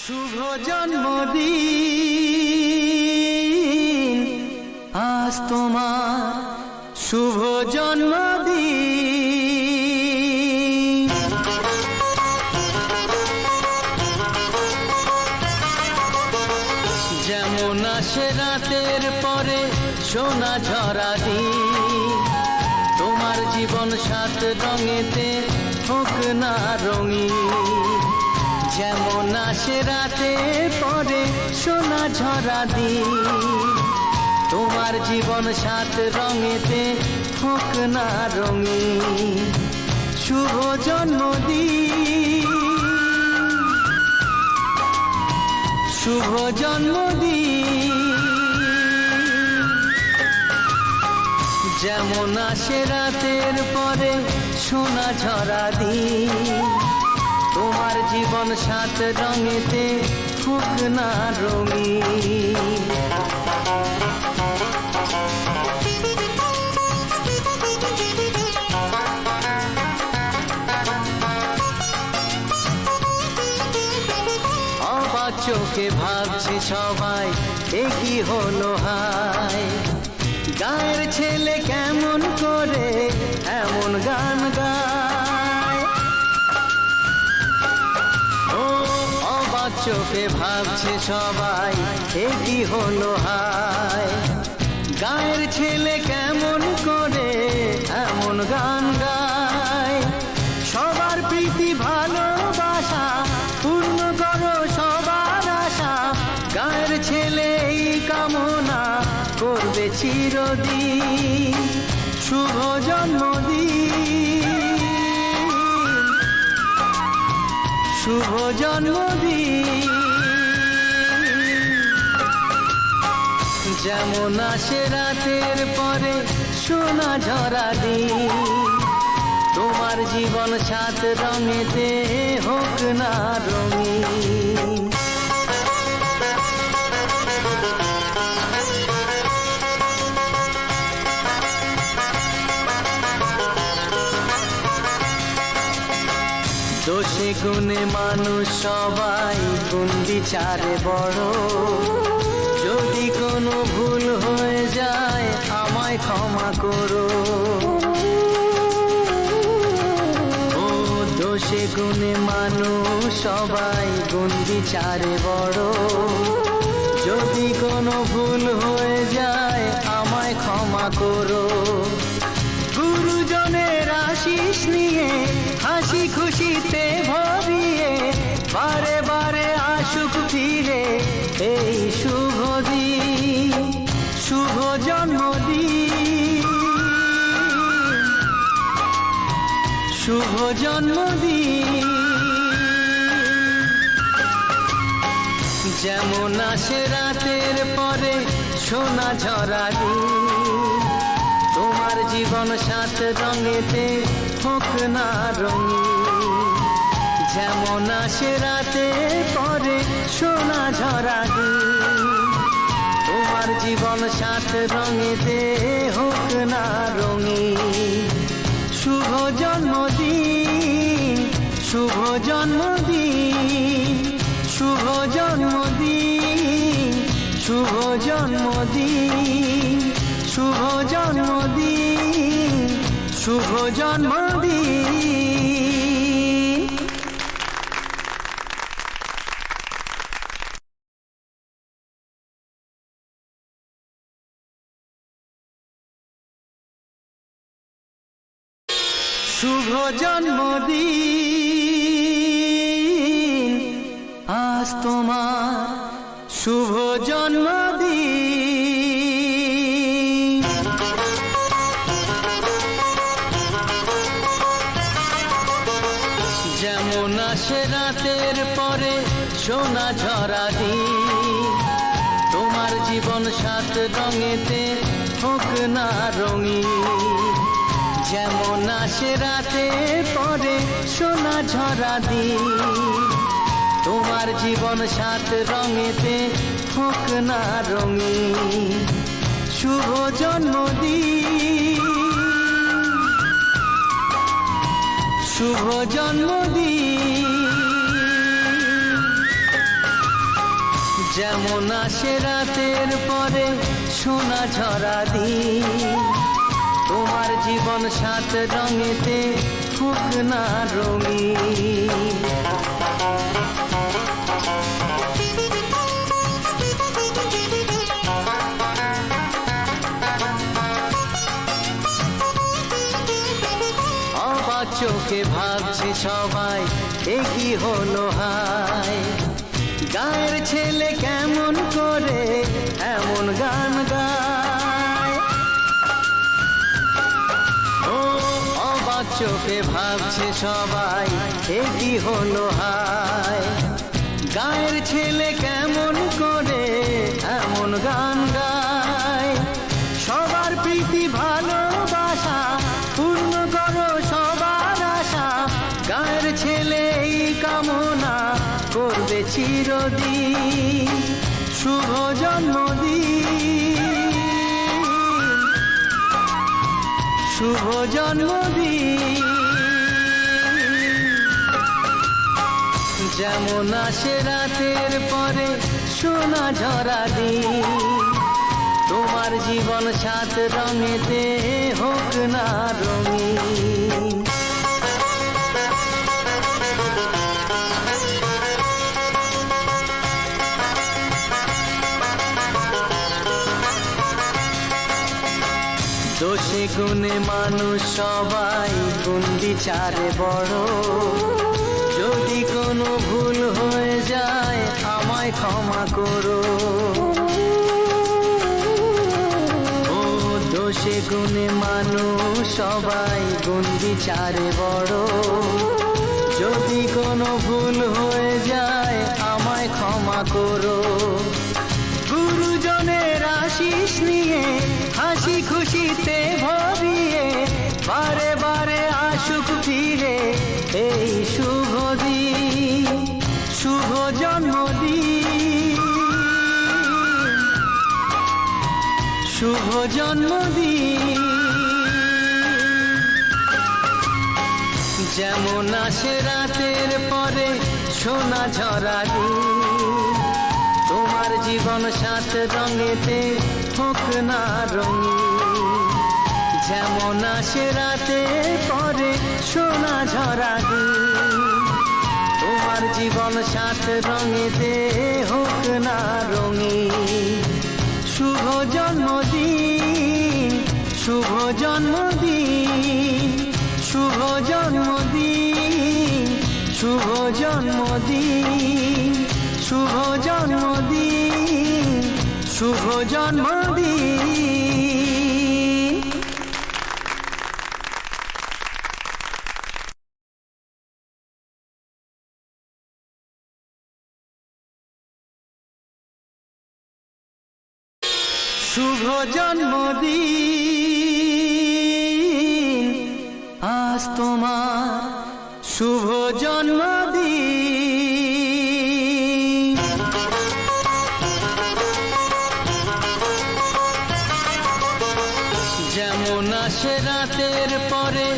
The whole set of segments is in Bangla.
শুভ জন্মদিন আজ তোমার শুভ জন্মদিন। যেমন আসে রাতের পরে সোনা ঝরা দিন, তোমার জীবন সাত রঙেতে হোক না রঙিন। যেমন আসে রাতে পরে সোনা ঝরা দিন, তোমার জীবন সাত রঙেতে হোক না রঙিন। শুভ জন্মদিন, শুভ জন্মদিন। যেমন আসে রাতের পরে সোনা ঝরা দিন, তোমার জীবন সাত রঙেতে হোক না রঙিন। অবাক চোখে ভাবছে সবাই এ কি হলো হায়, গায়ের ছেলে কেমন করে এমন গান গায়। চোখে ভাবছে সবাই এ কি হলো হায়, গায়ের ছেলে কেমন করে এমন গান গায়। সবার প্রীতি ভালোবাসা পূর্ণ করো সবার আশা, গায়ের ছেলে এই কামনা করবে চিরদিন। শুভ জন্মদিন, শুভ জন্মদিন। যেমন আসে রাতের পরে সোনা ঝরা দিন, তোমার জীবন সাত রঙেতে হোক না রঙিন। দোষে গুণে মানুষ সবাই গুণ বিচারে বড়, যদি কোনো ভুল হয়ে যায় আমায় ক্ষমা করো। ও দোষে গুণে মানুষ সবাই গুণ বিচারে বড়, যদি কোনো ভুল হয়ে যায় আমায় ক্ষমা করো। গুরুজনের আশিস নিয়ে হাসি খুশিতে ভরিয়ে বারে বারে আসুক ফিরে এই শুভ দিন। শুভ জন্মদিন, শুভ জন্মদিন। যেমন আসে রাতের পরে সোনা ঝরা দিন, তোমার জীবন সাত রঙেতে হোক না রঙিন। যেমন আসে রাতে পরে সোনা ঝরা দিন, তোমার জীবন সাত রঙেতে হোক না রঙিন। শুভ জন্মদিন, শুভ জন্মদিন, শুভ জন্মদিন, শুভ জন্মদিন, শুভ জন্মদিন, শুভ জন্মদিন। শুভ জন্মদিন আজ তোমার শুভ জন্মদিন। যেমন আসে রাতের পরে সোনা ঝরা দিন, তোমার জীবন সাত রঙেতে হোক না রঙিন। যেমন আসে রাতে পরে সোনা ঝরা দিন, তোমার জীবন সাত রঙেতে হোক না রঙিন। শুভ জন্মদিন, শুভ জন্মদিন। যেমন আসে রাতের পরে সোনা ঝরা দিন, তোমার জীবন সাত রঙেতে হোক না রঙিন। অবাক চোখে ভাবছে সবাই এ কি হলো হায়, গায়ের ছেলে কেমন করে এমন গান গায়। ও অবাক চোখে ভাবছে সবাই এ কি হলো হায়, গায়ের ছেলে কেমন করে এমন গান গায়। সবার প্রীতি ভালোবাসা পূর্ণ করো সবার আশা, গায়ের ছেলে এই কামনা করবে চিরদিন। শুভ জন্মদিন, শুভ জন্মদিন। যেমন আসে রাতের পরে সোনা ঝরা দিন, তোমার জীবন সাত রঙেতে হোক না রঙিন। দোষে গুণে মানুষ সবাই গুণ বিচারে বড়, যদি কোনো ভুল হয়ে যায় আমায় ক্ষমা করো। ও দোষে গুণে মানুষ সবাই গুণ বিচারে বড়, যদি কোনো ভুল হয়ে যায় আমায় ক্ষমা করো। গুরুজনের আশিস নিয়ে হাসি খুশিতে ভরিয়ে বারে বারে আসুক ফিরে এই শুভ দিন। শুভ জন্মদিন, শুভ জন্মদিন। যেমন আসে রাতের পরে সোনা ঝরা দিন, তোমার জীবন সাত রঙেতে হোক না রঙিন। যেমন আসে রাতের পরে সোনা ঝরা দিন, তোমার জীবন সাত রঙেতে হোক না রঙিন। শুভ জন্মদিন, শুভ জন্মদিন, শুভ জন্মদিন, শুভ জন্মদিন, শুভ জন্মদিন, শুভ জন্মদিন। শুভ জন্মদিন, আজ তোমার শুভ জন্মদিন। যেমন আসে রাতের পরে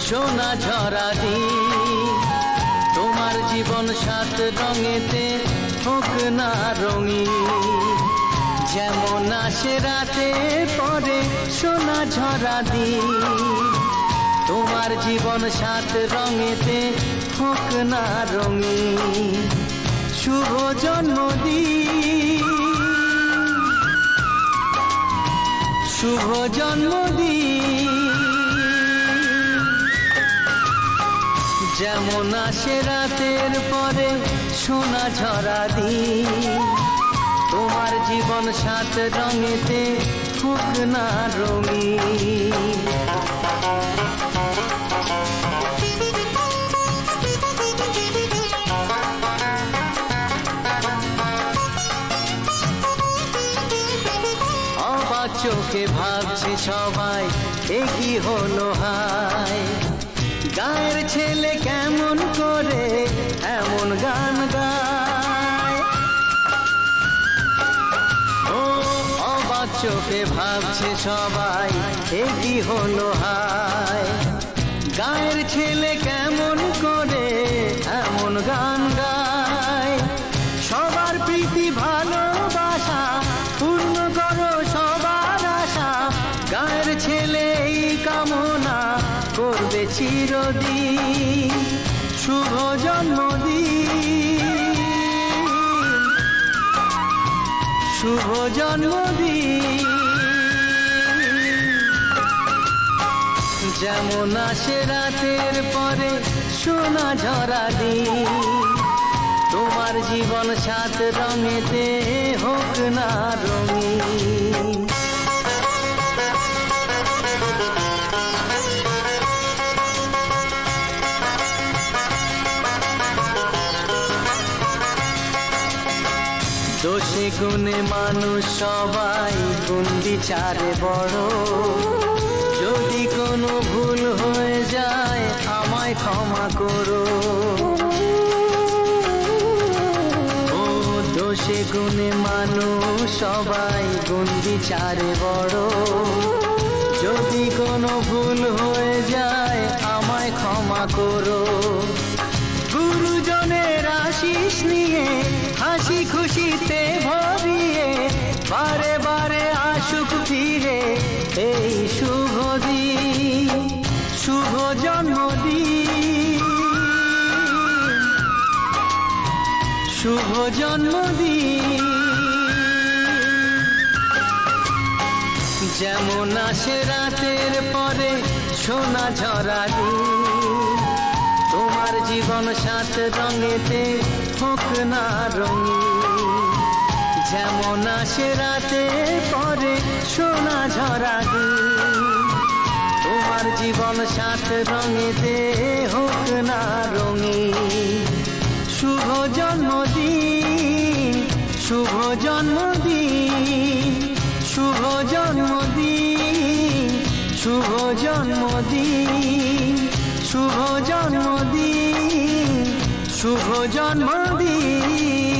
সোনা ঝরা দিন, তোমার জীবন সাত রঙেতে হোক না রঙিন। যেমন আসে রাতের পরে সোনা ঝরা দিন, তোমার জীবন সাত রঙেতে হোক না রঙিন। শুভ জন্মদিন, শুভ জন্মদিন। যেমন আসে রাতের পরে সোনা ঝরা দিন, তোমার জীবন সাত রঙেতে হোক না রঙিন। অবাক চোখে ভাবছে সবাই এ কি হলো হায়, গায়ের ছেলে কেমন করে এমন গান গায়। ও অবাক চোখে ভাবছে সবাই এ কি হলো হায়, গায়ের ছেলে কেমন করে এমন গান গায়। সবার প্রীতি ভালো শুভ জন্মদিন। যেমন আসে রাতের পরে সোনা ঝরা দিন, তোমার জীবন সাত রঙেতে হোক না রঙিন। দোষে গুণে মানুষ সবাই, গুণ বিচারে বড়। যদি কোনো ভুল হয়ে যায় আমায় ক্ষমা করো। ও দোষে গুণে মানুষ সবাই, গুণ বিচারে বড়। যদি কোনো ভুল হয়ে যায় আমায় ক্ষমা করো। গুরুজনের আশিস নিয়ে হাসি খুশিতে ভরিয়ে বারে বারে আসুক ফিরে এই শুভ দিন, শুভ জন্মদিন, শুভ জন্মদিন। যেমন আসে রাতের পরে সোনা ঝরা দিন, তোমার জীবন সাত রঙেতে হোক না রঙিন। যেমন আসে রাতের পরে সোনা ঝরা দিন, তোমার জীবন সাত রঙেতে হোক না রঙিন। শুভ জন্মদিন, শুভ জন্মদিন, শুভ জন্মদিন, শুভ জন্মদিন, শুভ জন্মদিন, শুভ জন্মদিন।